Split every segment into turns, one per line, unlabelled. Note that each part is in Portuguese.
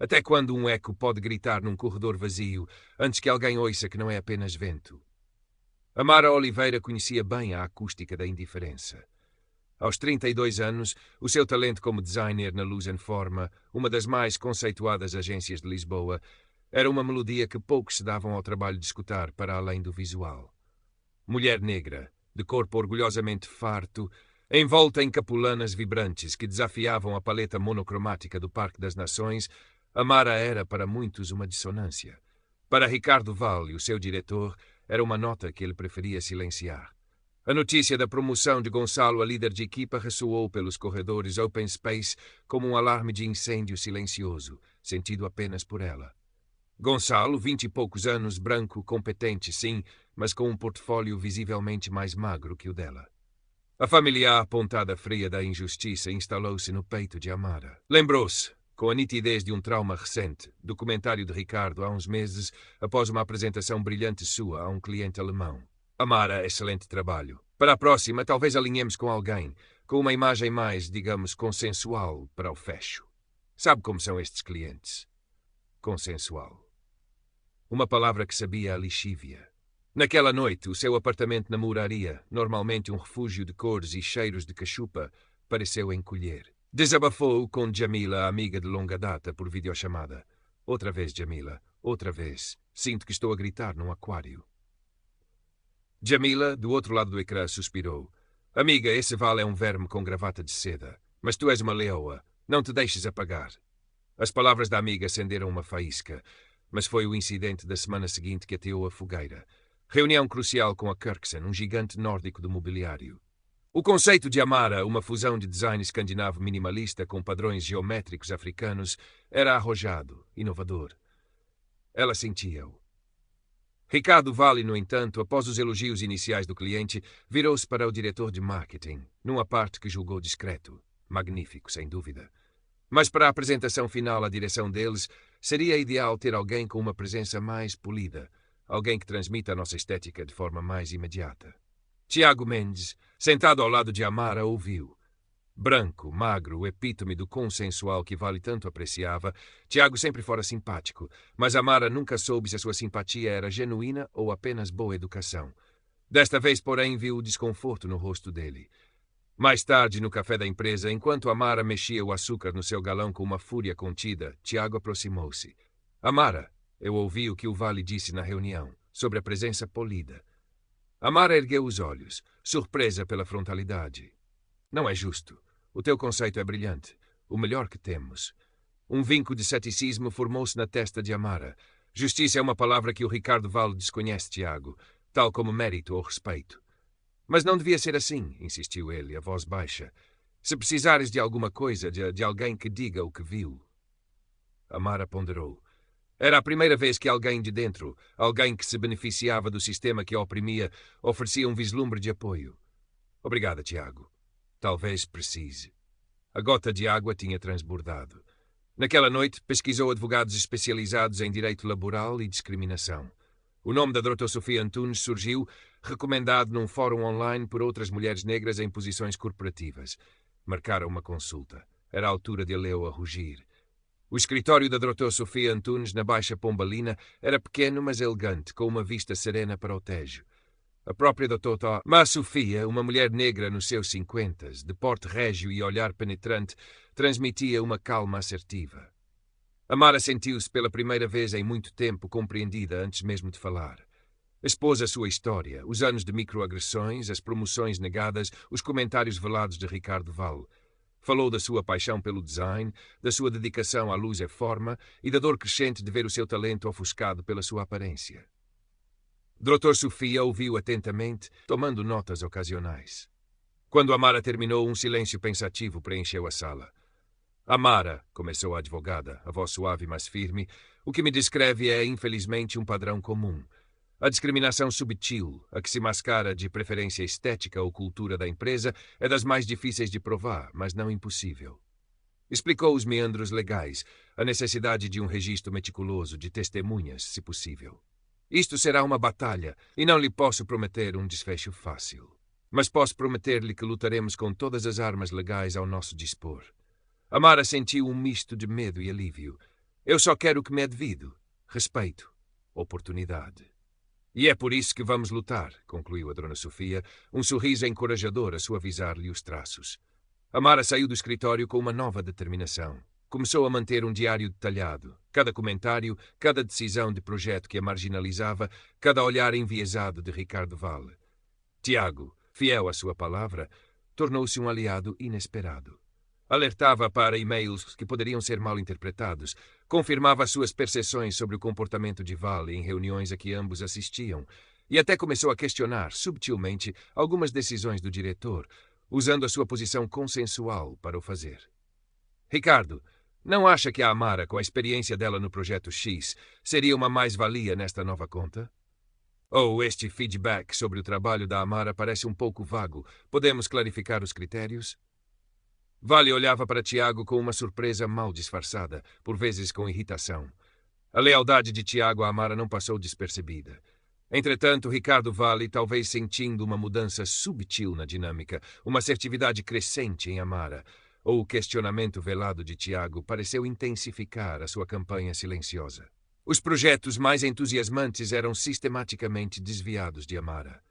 Até quando um eco pode gritar num corredor vazio antes que alguém ouça que não é apenas vento? Amara Oliveira conhecia bem a acústica da indiferença. Aos 32 anos, o seu talento como designer na Luz Forma, uma das mais conceituadas agências de Lisboa, era uma melodia que poucos se davam ao trabalho de escutar para além do visual. Mulher negra, de corpo orgulhosamente farto, envolta em capulanas vibrantes que desafiavam a paleta monocromática do Parque das Nações, Amara era para muitos uma dissonância. Para Ricardo Vale, o seu diretor, era uma nota que ele preferia silenciar. A notícia da promoção de Gonçalo a líder de equipa ressoou pelos corredores open space como um alarme de incêndio silencioso, sentido apenas por ela. Gonçalo, 20 e poucos anos, branco, competente, sim, mas com um portfólio visivelmente mais magro que o dela. A familiar pontada fria da injustiça instalou-se no peito de Amara. Lembrou-se, com a nitidez de um trauma recente, do comentário de Ricardo há uns meses, após uma apresentação brilhante sua a um cliente alemão. Amara, excelente trabalho. Para a próxima, talvez alinhemos com alguém, com uma imagem mais, digamos, consensual para o fecho. Sabe como são estes clientes? Consensual. Uma palavra que sabia a lixívia. Naquela noite, o seu apartamento na Mouraria, normalmente um refúgio de cores e cheiros de cachupa, pareceu encolher. Desabafou com Jamila, amiga de longa data, por videochamada. Outra vez, Jamila. Outra vez. Sinto que estou a gritar num aquário. Jamila, do outro lado do ecrã, suspirou. Amiga, esse Vale é um verme com gravata de seda. Mas tu és uma leoa. Não te deixes apagar. As palavras da amiga acenderam uma faísca, mas foi o incidente da semana seguinte que ateou a fogueira. Reunião crucial com a Kirkson, um gigante nórdico do mobiliário. O conceito de Amara, uma fusão de design escandinavo minimalista com padrões geométricos africanos, era arrojado, inovador. Ela sentia-o. Ricardo Vale, no entanto, após os elogios iniciais do cliente, virou-se para o diretor de marketing, numa parte que julgou discreto. Magnífico, sem dúvida. Mas para a apresentação final à direção deles, seria ideal ter alguém com uma presença mais polida, alguém que transmita a nossa estética de forma mais imediata. Tiago Mendes, sentado ao lado de Amara, ouviu. Branco, magro, o epítome do consensual que Vale tanto apreciava, Tiago sempre fora simpático, mas Amara nunca soube se a sua simpatia era genuína ou apenas boa educação. Desta vez, porém, viu o desconforto no rosto dele. Mais tarde, no café da empresa, enquanto Amara mexia o açúcar no seu galão com uma fúria contida, Tiago aproximou-se. Amara, eu ouvi o que o Vale disse na reunião, sobre a presença polida. Amara ergueu os olhos, surpresa pela frontalidade. Não é justo. O teu conceito é brilhante. O melhor que temos. Um vinco de ceticismo formou-se na testa de Amara. Justiça é uma palavra que o Ricardo Vale desconhece, Tiago, tal como mérito ou respeito. Mas não devia ser assim, insistiu ele, a voz baixa. Se precisares de alguma coisa, de alguém que diga o que viu. Amara ponderou. Era a primeira vez que alguém de dentro, alguém que se beneficiava do sistema que a oprimia, oferecia um vislumbre de apoio. Obrigada, Tiago. Talvez precise. A gota de água tinha transbordado. Naquela noite, pesquisou advogados especializados em direito laboral e discriminação. O nome da Dra. Sofia Antunes surgiu, recomendado num fórum online por outras mulheres negras em posições corporativas. Marcaram uma consulta. Era a altura de a leoa rugir. O escritório da Dra. Sofia Antunes, na Baixa Pombalina, era pequeno, mas elegante, com uma vista serena para o Tejo. A própria Dra. Mas Sofia, uma mulher negra nos seus 50, de porte régio e olhar penetrante, transmitia uma calma assertiva. Amara sentiu-se pela primeira vez em muito tempo compreendida antes mesmo de falar. Expôs a sua história, os anos de microagressões, as promoções negadas, os comentários velados de Ricardo Vale. Falou da sua paixão pelo design, da sua dedicação à luz e forma e da dor crescente de ver o seu talento ofuscado pela sua aparência. Dra. Sofia ouviu atentamente, tomando notas ocasionais. Quando Amara terminou, um silêncio pensativo preencheu a sala. Amara, começou a advogada, a voz suave mas firme, o que me descreve é, infelizmente, um padrão comum. A discriminação subtil, a que se mascara de preferência estética ou cultura da empresa, é das mais difíceis de provar, mas não impossível. Explicou os meandros legais, a necessidade de um registro meticuloso de testemunhas, se possível. Isto será uma batalha, e não lhe posso prometer um desfecho fácil. Mas posso prometer-lhe que lutaremos com todas as armas legais ao nosso dispor. Amara sentiu um misto de medo e alívio. Eu só quero o que me é devido. Respeito. Oportunidade. E é por isso que vamos lutar, concluiu a Dona Sofia, um sorriso encorajador a suavizar-lhe os traços. Amara saiu do escritório com uma nova determinação. Começou a manter um diário detalhado. Cada comentário, cada decisão de projeto que a marginalizava, cada olhar enviesado de Ricardo Vale. Tiago, fiel à sua palavra, tornou-se um aliado inesperado. Alertava para e-mails que poderiam ser mal interpretados, confirmava as suas percepções sobre o comportamento de Vale em reuniões a que ambos assistiam, e até começou a questionar, subtilmente, algumas decisões do diretor, usando a sua posição consensual para o fazer. Ricardo, não acha que a Amara, com a experiência dela no Projeto X, seria uma mais-valia nesta nova conta? Ou este feedback sobre o trabalho da Amara parece um pouco vago. Podemos clarificar os critérios? Vale olhava para Tiago com uma surpresa mal disfarçada, por vezes com irritação. A lealdade de Tiago à Amara não passou despercebida. Entretanto, Ricardo Vale, talvez sentindo uma mudança subtil na dinâmica, uma assertividade crescente em Amara, ou o questionamento velado de Tiago, pareceu intensificar a sua campanha silenciosa. Os projetos mais entusiasmantes eram sistematicamente desviados de Amara.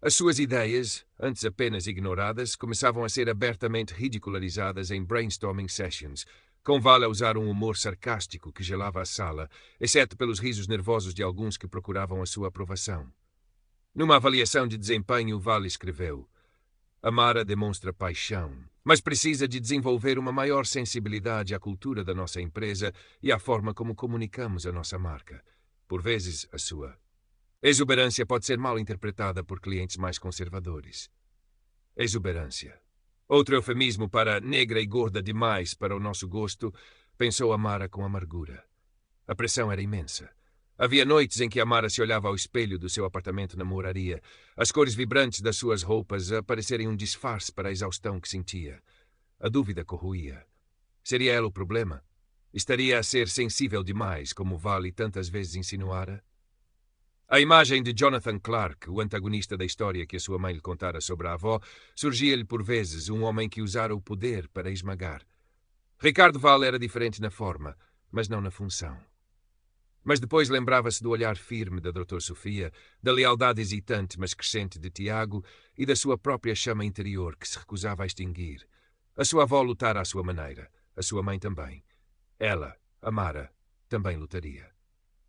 As suas ideias, antes apenas ignoradas, começavam a ser abertamente ridicularizadas em brainstorming sessions, com Vale a usar um humor sarcástico que gelava a sala, exceto pelos risos nervosos de alguns que procuravam a sua aprovação. Numa avaliação de desempenho, Vale escreveu: Amara demonstra paixão, mas precisa de desenvolver uma maior sensibilidade à cultura da nossa empresa e à forma como comunicamos a nossa marca. Por vezes, a sua exuberância pode ser mal interpretada por clientes mais conservadores. Exuberância. Outro eufemismo para negra e gorda demais para o nosso gosto, pensou Amara com amargura. A pressão era imensa. Havia noites em que Amara se olhava ao espelho do seu apartamento na moraria, as cores vibrantes das suas roupas a parecerem um disfarce para a exaustão que sentia. A dúvida corroía. Seria ela o problema? Estaria a ser sensível demais, como Vale tantas vezes insinuara? A imagem de Jonathan Clark, o antagonista da história que a sua mãe lhe contara sobre a avó, surgia-lhe por vezes, um homem que usara o poder para esmagar. Ricardo Vale era diferente na forma, mas não na função. Mas depois lembrava-se do olhar firme da Dra. Sofia, da lealdade hesitante mas crescente de Tiago e da sua própria chama interior que se recusava a extinguir. A sua avó lutara à sua maneira, a sua mãe também. Ela, Amara, também lutaria.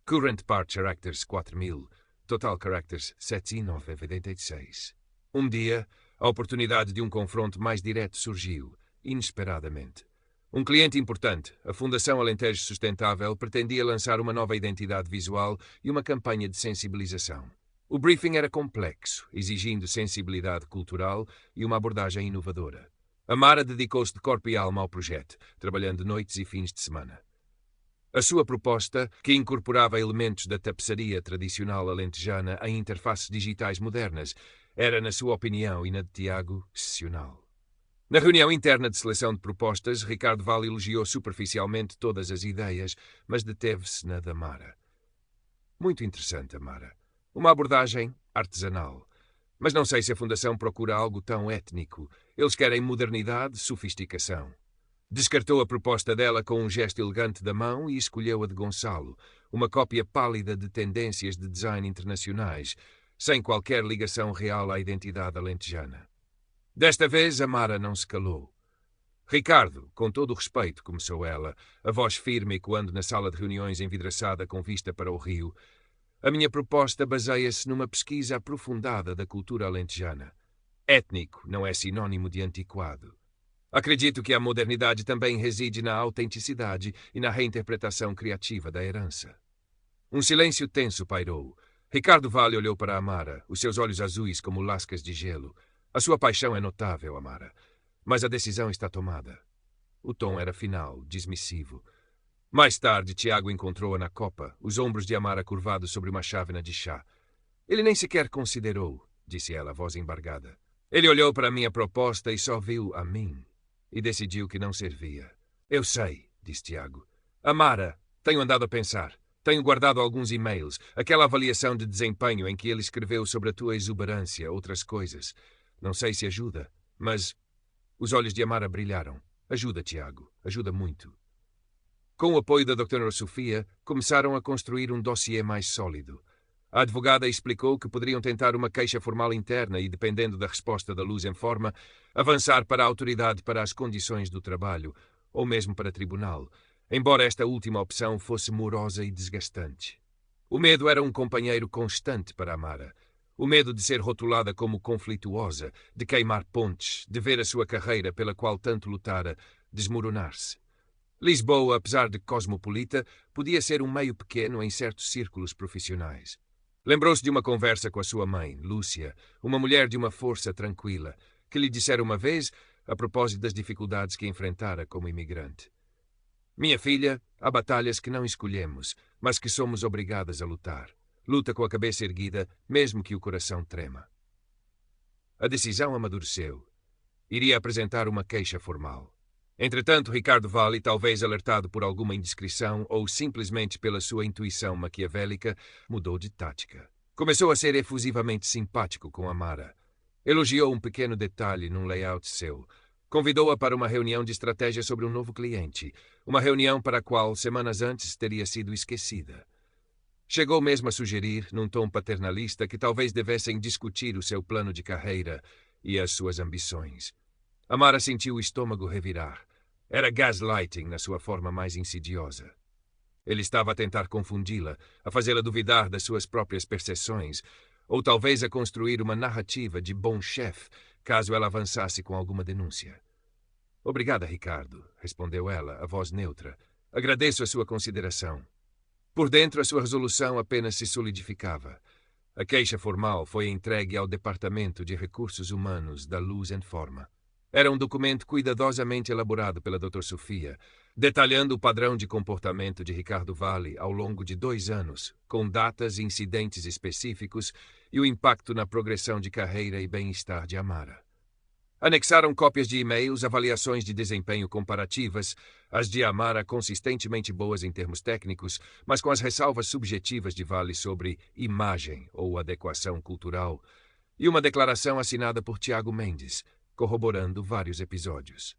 Current Part Characters 4000, Total Characters 7986. Um dia, a oportunidade de um confronto mais direto surgiu, inesperadamente. Um cliente importante, a Fundação Alentejo Sustentável, pretendia lançar uma nova identidade visual e uma campanha de sensibilização. O briefing era complexo, exigindo sensibilidade cultural e uma abordagem inovadora. Amara dedicou-se de corpo e alma ao projeto, trabalhando noites e fins de semana. A sua proposta, que incorporava elementos da tapeçaria tradicional alentejana em interfaces digitais modernas, era, na sua opinião e na de Tiago, excepcional. Na reunião interna de seleção de propostas, Ricardo Vale elogiou superficialmente todas as ideias, mas deteve-se na da Amara. Muito interessante, Amara. Uma abordagem artesanal. Mas não sei se a Fundação procura algo tão étnico. Eles querem modernidade, sofisticação. Descartou a proposta dela com um gesto elegante da mão e escolheu a de Gonçalo, uma cópia pálida de tendências de design internacionais, sem qualquer ligação real à identidade alentejana. Desta vez, Amara não se calou. Ricardo, com todo o respeito, começou ela, a voz firme ecoando na sala de reuniões envidraçada com vista para o rio, a minha proposta baseia-se numa pesquisa aprofundada da cultura alentejana. Étnico não é sinônimo de antiquado. Acredito que a modernidade também reside na autenticidade e na reinterpretação criativa da herança. Um silêncio tenso pairou. Ricardo Vale olhou para Amara, os seus olhos azuis como lascas de gelo. A sua paixão é notável, Amara, mas a decisão está tomada. O tom era final, dismissivo. Mais tarde, Tiago encontrou-a na copa, os ombros de Amara curvados sobre uma chávena de chá. Ele nem sequer considerou, disse ela, voz embargada. Ele olhou para a minha proposta e só viu a mim. E decidiu que não servia. Eu sei, disse Tiago. Amara, tenho andado a pensar. Tenho guardado alguns e-mails, aquela avaliação de desempenho em que ele escreveu sobre a tua exuberância, outras coisas. Não sei se ajuda, mas... Os olhos de Amara brilharam. Ajuda, Tiago. Ajuda muito. Com o apoio da Dra. Sofia, começaram a construir um dossiê mais sólido. A advogada explicou que poderiam tentar uma queixa formal interna e, dependendo da resposta da Luz em Forma, avançar para a autoridade para as condições do trabalho, ou mesmo para tribunal, embora esta última opção fosse morosa e desgastante. O medo era um companheiro constante para Amara. O medo de ser rotulada como conflituosa, de queimar pontes, de ver a sua carreira pela qual tanto lutara desmoronar-se. Lisboa, apesar de cosmopolita, podia ser um meio pequeno em certos círculos profissionais. Lembrou-se de uma conversa com a sua mãe, Lúcia, uma mulher de uma força tranquila, que lhe dissera uma vez, a propósito das dificuldades que enfrentara como imigrante. Minha filha, há batalhas que não escolhemos, mas que somos obrigadas a lutar. Luta com a cabeça erguida, mesmo que o coração trema. A decisão amadureceu. Iria apresentar uma queixa formal. Entretanto, Ricardo Vale, talvez alertado por alguma indiscrição ou simplesmente pela sua intuição maquiavélica, mudou de tática. Começou a ser efusivamente simpático com Amara. Elogiou um pequeno detalhe num layout seu. Convidou-a para uma reunião de estratégia sobre um novo cliente, uma reunião para a qual, semanas antes, teria sido esquecida. Chegou mesmo a sugerir, num tom paternalista, que talvez devessem discutir o seu plano de carreira e as suas ambições. Amara sentiu o estômago revirar. Era gaslighting na sua forma mais insidiosa. Ele estava a tentar confundi-la, a fazê-la duvidar das suas próprias percepções, ou talvez a construir uma narrativa de bom chefe, caso ela avançasse com alguma denúncia. Obrigada, Ricardo, respondeu ela, a voz neutra. Agradeço a sua consideração. Por dentro, a sua resolução apenas se solidificava. A queixa formal foi entregue ao Departamento de Recursos Humanos da Luz em Forma. Era um documento cuidadosamente elaborado pela Dra. Sofia, detalhando o padrão de comportamento de Ricardo Vale ao longo de 2 anos, com datas e incidentes específicos e o impacto na progressão de carreira e bem-estar de Amara. Anexaram cópias de e-mails, avaliações de desempenho comparativas, as de Amara consistentemente boas em termos técnicos, mas com as ressalvas subjetivas de Vale sobre imagem ou adequação cultural, e uma declaração assinada por Tiago Mendes, corroborando vários episódios.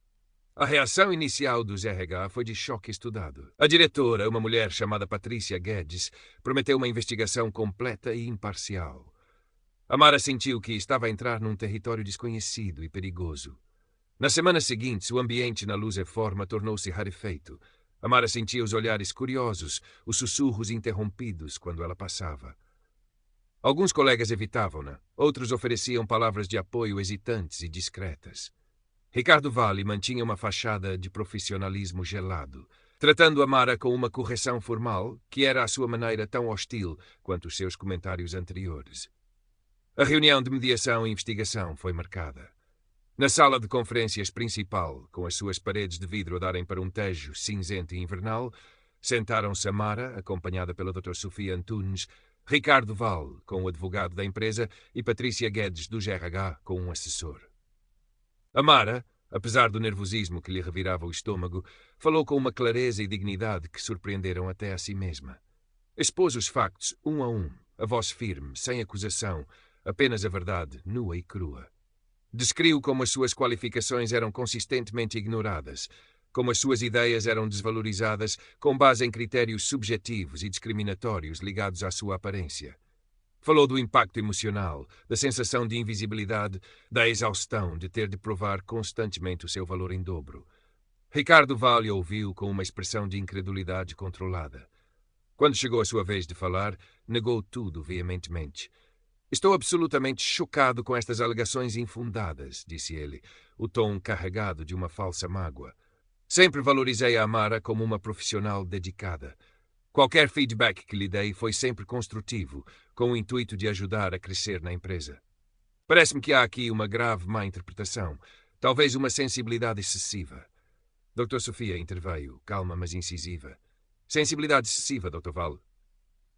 A reação inicial dos RH foi de choque estudado. A diretora, uma mulher chamada Patrícia Guedes, prometeu uma investigação completa e imparcial. Amara sentiu que estava a entrar num território desconhecido e perigoso. Nas semanas seguintes, o ambiente na Luz em Forma tornou-se rarefeito. Amara sentia os olhares curiosos, os sussurros interrompidos quando ela passava. Alguns colegas evitavam-na, outros ofereciam palavras de apoio hesitantes e discretas. Ricardo Vale mantinha uma fachada de profissionalismo gelado, tratando Amara com uma correção formal que era à sua maneira tão hostil quanto os seus comentários anteriores. A reunião de mediação e investigação foi marcada. Na sala de conferências principal, com as suas paredes de vidro a darem para um tejo cinzento e invernal, sentaram-se Amara, acompanhada pela Dra. Sofia Antunes, Ricardo Vale, com o advogado da empresa, e Patrícia Guedes, do GRH, com um assessor. Amara, apesar do nervosismo que lhe revirava o estômago, falou com uma clareza e dignidade que surpreenderam até a si mesma. Expôs os factos, um a um, a voz firme, sem acusação, apenas a verdade, nua e crua. Descreveu como as suas qualificações eram consistentemente ignoradas, como as suas ideias eram desvalorizadas com base em critérios subjetivos e discriminatórios ligados à sua aparência. Falou do impacto emocional, da sensação de invisibilidade, da exaustão de ter de provar constantemente o seu valor em dobro. Ricardo Vale ouviu com uma expressão de incredulidade controlada. Quando chegou a sua vez de falar, negou tudo veementemente. Estou absolutamente chocado com estas alegações infundadas, disse ele, o tom carregado de uma falsa mágoa. Sempre valorizei a Amara como uma profissional dedicada. Qualquer feedback que lhe dei foi sempre construtivo, com o intuito de ajudar a crescer na empresa. Parece-me que há aqui uma grave má interpretação, talvez uma sensibilidade excessiva. Dra. Sofia interveio, calma mas incisiva. Sensibilidade excessiva, Dr. Vale.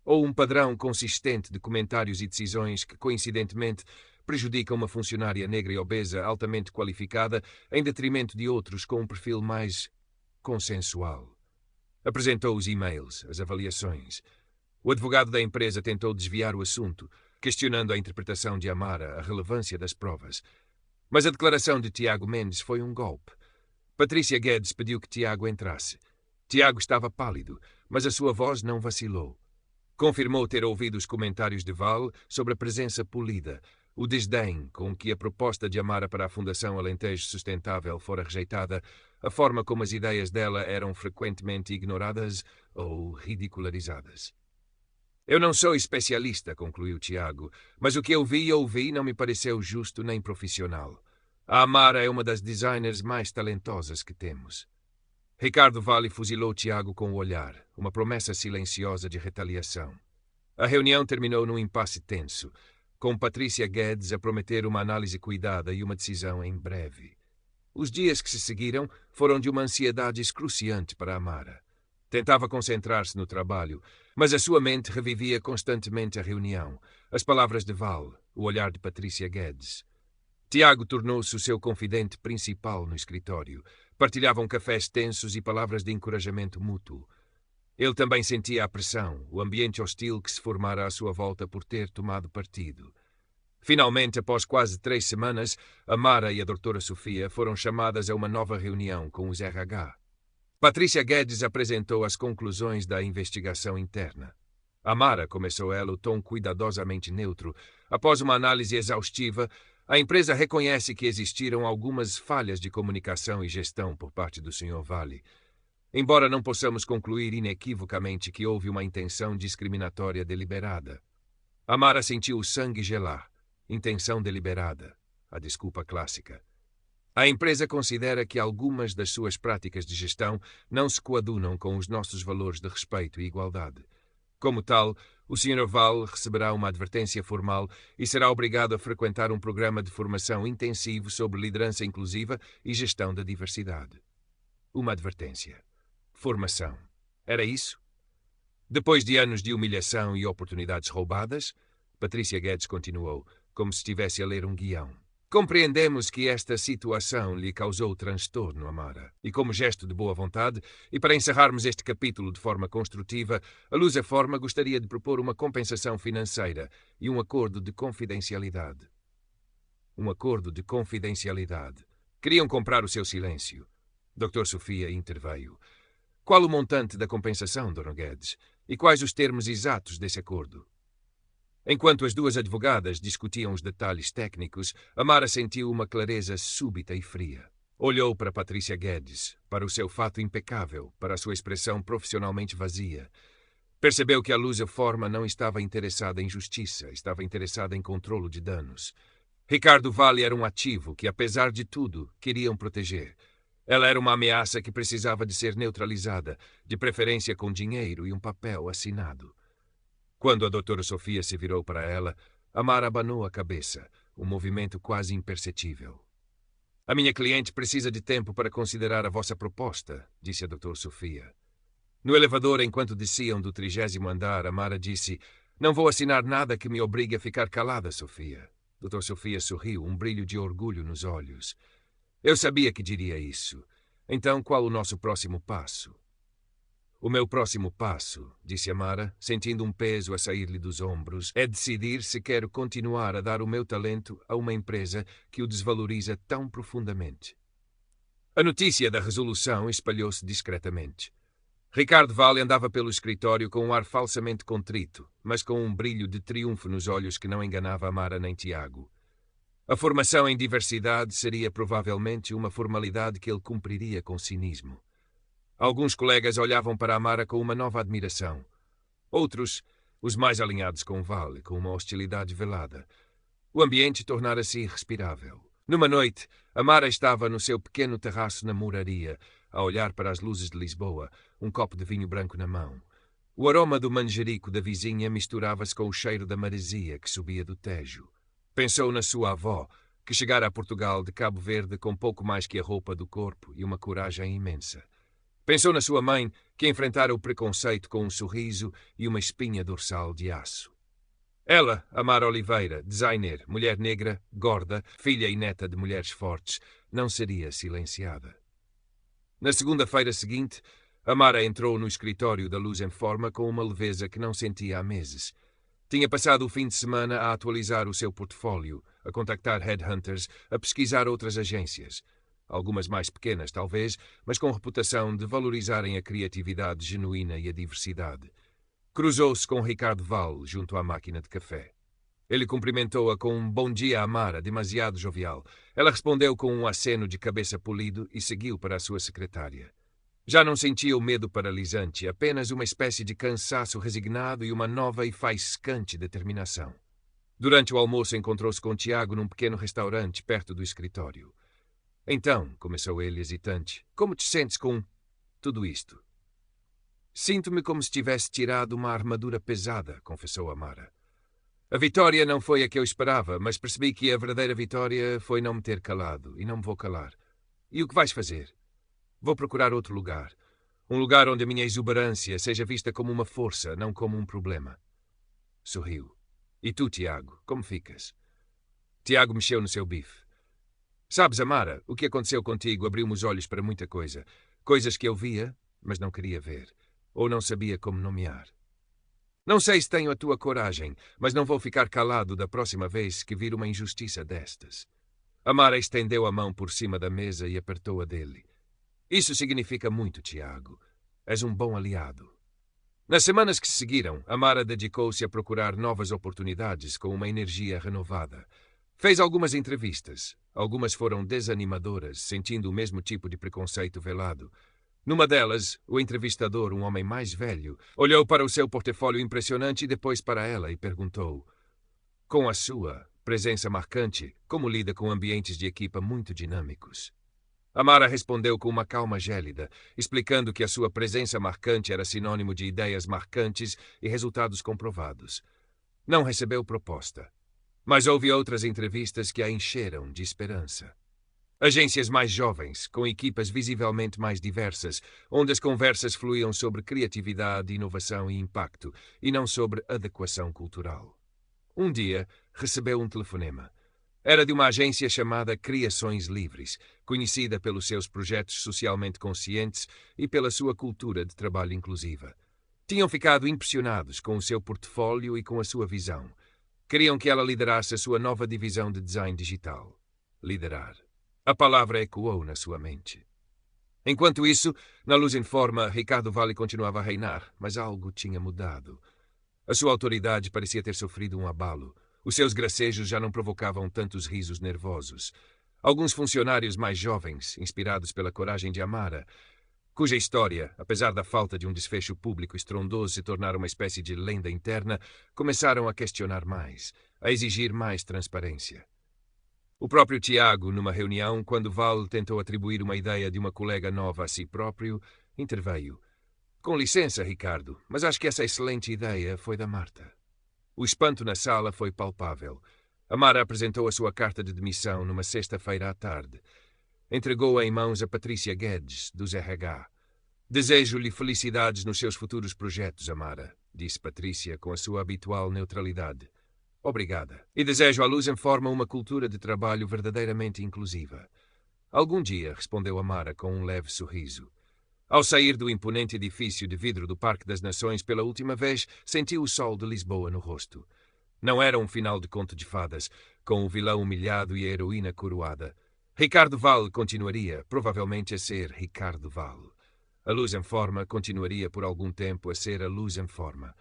Ou um padrão consistente de comentários e decisões que, coincidentemente, prejudicam uma funcionária negra e obesa altamente qualificada em detrimento de outros com um perfil mais consensual. Apresentou os e-mails, as avaliações. O advogado da empresa tentou desviar o assunto, questionando a interpretação de Amara, a relevância das provas. Mas a declaração de Tiago Mendes foi um golpe. Patrícia Guedes pediu que Tiago entrasse. Tiago estava pálido, mas a sua voz não vacilou. Confirmou ter ouvido os comentários de Val sobre a presença polida, o desdém com que a proposta de Amara para a Fundação Alentejo Sustentável fora rejeitada, a forma como as ideias dela eram frequentemente ignoradas ou ridicularizadas. Eu não sou especialista, concluiu Tiago, mas o que eu vi e ouvi não me pareceu justo nem profissional. A Amara é uma das designers mais talentosas que temos. Ricardo Vale fuzilou Tiago com o olhar, uma promessa silenciosa de retaliação. A reunião terminou num impasse tenso, com Patrícia Guedes a prometer uma análise cuidada e uma decisão em breve. Os dias que se seguiram foram de uma ansiedade excruciante para Amara. Tentava concentrar-se no trabalho, mas a sua mente revivia constantemente a reunião, as palavras de Val, o olhar de Patrícia Guedes. Tiago tornou-se o seu confidente principal no escritório. Partilhavam cafés tensos e palavras de encorajamento mútuo. Ele também sentia a pressão, o ambiente hostil que se formara à sua volta por ter tomado partido. Finalmente, após quase 3 semanas, Amara e a doutora Sofia foram chamadas a uma nova reunião com os RH. Patrícia Guedes apresentou as conclusões da investigação interna. Amara, começou ela o tom cuidadosamente neutro. Após uma análise exaustiva, a empresa reconhece que existiram algumas falhas de comunicação e gestão por parte do Sr. Vale. Embora não possamos concluir inequivocamente que houve uma intenção discriminatória deliberada. Amara sentiu o sangue gelar. Intenção deliberada. A desculpa clássica. A empresa considera que algumas das suas práticas de gestão não se coadunam com os nossos valores de respeito e igualdade. Como tal, o Sr. Val receberá uma advertência formal e será obrigado a frequentar um programa de formação intensivo sobre liderança inclusiva e gestão da diversidade. Uma advertência. Formação. Era isso? Depois de anos de humilhação e oportunidades roubadas, Patrícia Guedes continuou, como se estivesse a ler um guião. Compreendemos que esta situação lhe causou transtorno, Amara, e como gesto de boa vontade, e para encerrarmos este capítulo de forma construtiva, a Lusaforma gostaria de propor uma compensação financeira e um acordo de confidencialidade. Um acordo de confidencialidade. Queriam comprar o seu silêncio. Dr. Sofia interveio. Qual o montante da compensação, Dr. Guedes? E quais os termos exatos desse acordo? Enquanto as duas advogadas discutiam os detalhes técnicos, Amara sentiu uma clareza súbita e fria. Olhou para Patrícia Guedes, para o seu fato impecável, para a sua expressão profissionalmente vazia. Percebeu que a Lusaforma não estava interessada em justiça, estava interessada em controlo de danos. Ricardo Vale era um ativo que, apesar de tudo, queriam proteger. Ela era uma ameaça que precisava de ser neutralizada, de preferência com dinheiro e um papel assinado. Quando a doutora Sofia se virou para ela, Amara abanou a cabeça, um movimento quase imperceptível. A minha cliente precisa de tempo para considerar a vossa proposta, disse a doutora Sofia. No elevador, enquanto desciam do 30º andar, Amara disse, não vou assinar nada que me obrigue a ficar calada, Sofia. Doutora Sofia sorriu, um brilho de orgulho nos olhos. Eu sabia que diria isso. Então, qual o nosso próximo passo? O meu próximo passo, disse Amara, sentindo um peso a sair-lhe dos ombros, é decidir se quero continuar a dar o meu talento a uma empresa que o desvaloriza tão profundamente. A notícia da resolução espalhou-se discretamente. Ricardo Vale andava pelo escritório com um ar falsamente contrito, mas com um brilho de triunfo nos olhos que não enganava Amara nem Tiago. A formação em diversidade seria provavelmente uma formalidade que ele cumpriria com cinismo. Alguns colegas olhavam para Amara com uma nova admiração. Outros, os mais alinhados com Vale, com uma hostilidade velada. O ambiente tornara-se irrespirável. Numa noite, Amara estava no seu pequeno terraço na moraria, a olhar para as luzes de Lisboa, um copo de vinho branco na mão. O aroma do manjerico da vizinha misturava-se com o cheiro da maresia que subia do Tejo. Pensou na sua avó, que chegara a Portugal de Cabo Verde com pouco mais que a roupa do corpo e uma coragem imensa. Pensou na sua mãe, que enfrentara o preconceito com um sorriso e uma espinha dorsal de aço. Ela, Amara Oliveira, designer, mulher negra, gorda, filha e neta de mulheres fortes, não seria silenciada. Na segunda-feira seguinte, Amara entrou no escritório da Lusaforma com uma leveza que não sentia há meses. Tinha passado o fim de semana a atualizar o seu portfólio, a contactar headhunters, a pesquisar outras agências. algumas mais pequenas talvez, mas com reputação de valorizarem a criatividade genuína e a diversidade. Cruzou-se com Ricardo Val junto à máquina de café. Ele cumprimentou-a com um bom dia, Amara, demasiado jovial. Ela respondeu com um aceno de cabeça polido e seguiu para a sua secretária. Já não sentia o medo paralisante, apenas uma espécie de cansaço resignado e uma nova e faiscante determinação. Durante o almoço encontrou-se com Tiago num pequeno restaurante perto do escritório. Então, começou ele hesitante, como te sentes com tudo isto? Sinto-me como se tivesse tirado uma armadura pesada, confessou Amara. A vitória não foi a que eu esperava, mas percebi que a verdadeira vitória foi não me ter calado, e não me vou calar. E o que vais fazer? Vou procurar outro lugar. Um lugar onde a minha exuberância seja vista como uma força, não como um problema. Sorriu. E tu, Tiago, como ficas? Tiago mexeu no seu bife. Sabes, Amara, o que aconteceu contigo abriu-me os olhos para muita coisa. Coisas que eu via, mas não queria ver. Ou não sabia como nomear. Não sei se tenho a tua coragem, mas não vou ficar calado da próxima vez que vir uma injustiça destas. Amara estendeu a mão por cima da mesa e apertou a dele. Isso significa muito, Tiago. És um bom aliado. Nas semanas que se seguiram, Amara dedicou-se a procurar novas oportunidades com uma energia renovada. Fez algumas entrevistas. Algumas foram desanimadoras, sentindo o mesmo tipo de preconceito velado. Numa delas, o entrevistador, um homem mais velho, olhou para o seu portfólio impressionante e depois para ela e perguntou: com a sua presença marcante, como lida com ambientes de equipa muito dinâmicos? Amara respondeu com uma calma gélida, explicando que a sua presença marcante era sinônimo de ideias marcantes e resultados comprovados. Não recebeu proposta, mas houve outras entrevistas que a encheram de esperança. Agências mais jovens, com equipas visivelmente mais diversas, onde as conversas fluíam sobre criatividade, inovação e impacto, e não sobre adequação cultural. Um dia, recebeu um telefonema. Era de uma agência chamada Criações Livres, conhecida pelos seus projetos socialmente conscientes e pela sua cultura de trabalho inclusiva. Tinham ficado impressionados com o seu portfólio e com a sua visão. Queriam que ela liderasse a sua nova divisão de design digital. Liderar. A palavra ecoou na sua mente. Enquanto isso, na Luz Informa, Ricardo Vale continuava a reinar, mas algo tinha mudado. A sua autoridade parecia ter sofrido um abalo. Os seus gracejos já não provocavam tantos risos nervosos. Alguns funcionários mais jovens, inspirados pela coragem de Amara, cuja história, apesar da falta de um desfecho público estrondoso se tornar uma espécie de lenda interna, começaram a questionar mais, a exigir mais transparência. O próprio Tiago, numa reunião, quando Val tentou atribuir uma ideia de uma colega nova a si próprio, interveio. Com licença, Ricardo, mas acho que essa excelente ideia foi da Marta. O espanto na sala foi palpável. Amara apresentou a sua carta de demissão numa sexta-feira à tarde. Entregou-a em mãos a Patrícia Guedes, dos RH. Desejo-lhe felicidades nos seus futuros projetos, Amara, disse Patrícia com a sua habitual neutralidade. Obrigada. E desejo à Luz Informa uma cultura de trabalho verdadeiramente inclusiva. Algum dia, respondeu Amara com um leve sorriso. Ao sair do imponente edifício de vidro do Parque das Nações pela última vez, sentiu o sol de Lisboa no rosto. Não era um final de conto de fadas, com o vilão humilhado e a heroína coroada. Ricardo Val continuaria, provavelmente, a ser Ricardo Val. A Luz Informa continuaria por algum tempo a ser a Luz Informa.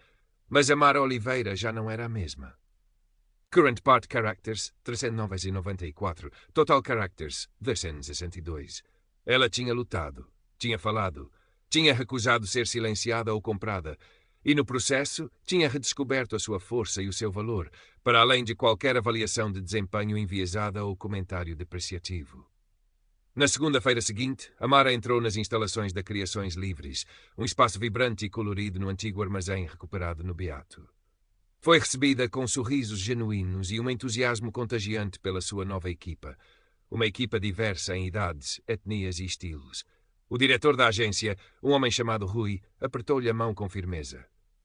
Mas Amara Oliveira já não era a mesma. Current Part Characters, 394. Total Characters, 262. Ela tinha lutado, tinha falado, tinha recusado ser silenciada ou comprada, e no processo tinha redescoberto a sua força e o seu valor, para além de qualquer avaliação de desempenho enviesada ou comentário depreciativo. Na segunda-feira seguinte, Amara entrou nas instalações da Criações Livres, um espaço vibrante e colorido no antigo armazém recuperado no Beato. Foi recebida com sorrisos genuínos e um entusiasmo contagiante pela sua nova equipa. Uma equipa diversa em idades, etnias e estilos. O diretor da agência, um homem chamado Rui, apertou-lhe a mão com firmeza.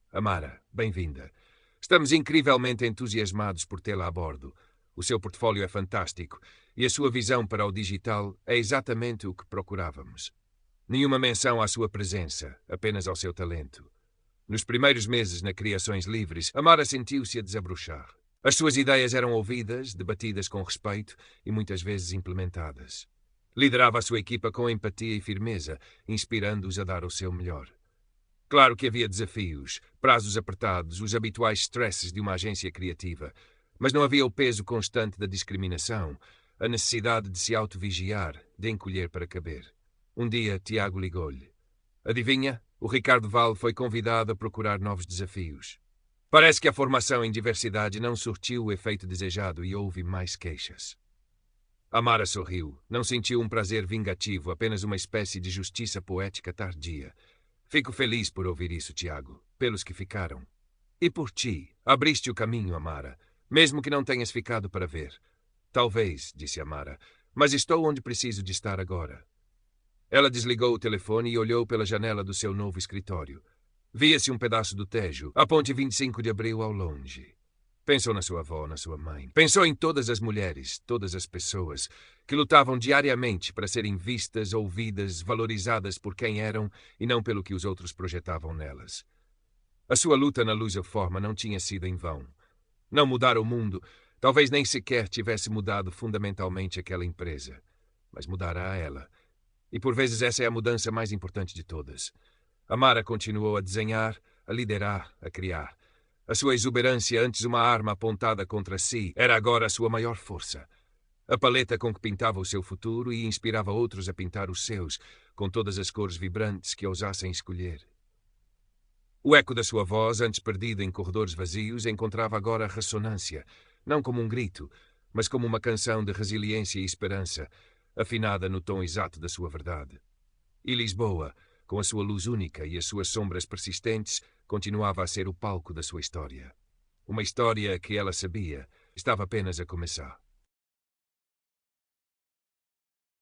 Amara, bem-vinda. Estamos incrivelmente entusiasmados por tê-la a bordo. O seu portfólio é fantástico e a sua visão para o digital é exatamente o que procurávamos. Nenhuma menção à sua presença, apenas ao seu talento. Nos primeiros meses na Criações Livres, Amara sentiu-se a desabrochar. As suas ideias eram ouvidas, debatidas com respeito e muitas vezes implementadas. Liderava a sua equipa com empatia e firmeza, inspirando-os a dar o seu melhor. Claro que havia desafios, prazos apertados, os habituais stresses de uma agência criativa, mas não havia o peso constante da discriminação, a necessidade de se autovigiar, de encolher para caber. Um dia, Tiago ligou-lhe. Adivinha? O Ricardo Val foi convidado a procurar novos desafios. Parece que a formação em diversidade não surtiu o efeito desejado e houve mais queixas. Amara sorriu. Não sentiu um prazer vingativo, apenas uma espécie de justiça poética tardia. Fico feliz por ouvir isso, Tiago, pelos que ficaram. E por ti. Abriste o caminho, Amara, mesmo que não tenhas ficado para ver. Talvez, disse Amara, mas estou onde preciso de estar agora. Ela desligou o telefone e olhou pela janela do seu novo escritório. Via-se um pedaço do Tejo, a ponte 25 de Abril ao longe. Pensou na sua avó, na sua mãe. Pensou em todas as mulheres, todas as pessoas que lutavam diariamente para serem vistas, ouvidas, valorizadas por quem eram e não pelo que os outros projetavam nelas. A sua luta na Lusoforma não tinha sido em vão. Não mudar o mundo, talvez nem sequer tivesse mudado fundamentalmente aquela empresa, mas mudará a ela. E por vezes essa é a mudança mais importante de todas. Amara continuou a desenhar, a liderar, a criar. A sua exuberância, antes uma arma apontada contra si, era agora a sua maior força. A paleta com que pintava o seu futuro e inspirava outros a pintar os seus, com todas as cores vibrantes que ousassem escolher. O eco da sua voz, antes perdido em corredores vazios, encontrava agora ressonância, não como um grito, mas como uma canção de resiliência e esperança, afinada no tom exato da sua verdade. E Lisboa, com a sua luz única e as suas sombras persistentes, continuava a ser o palco da sua história. Uma história que ela sabia estava apenas a começar.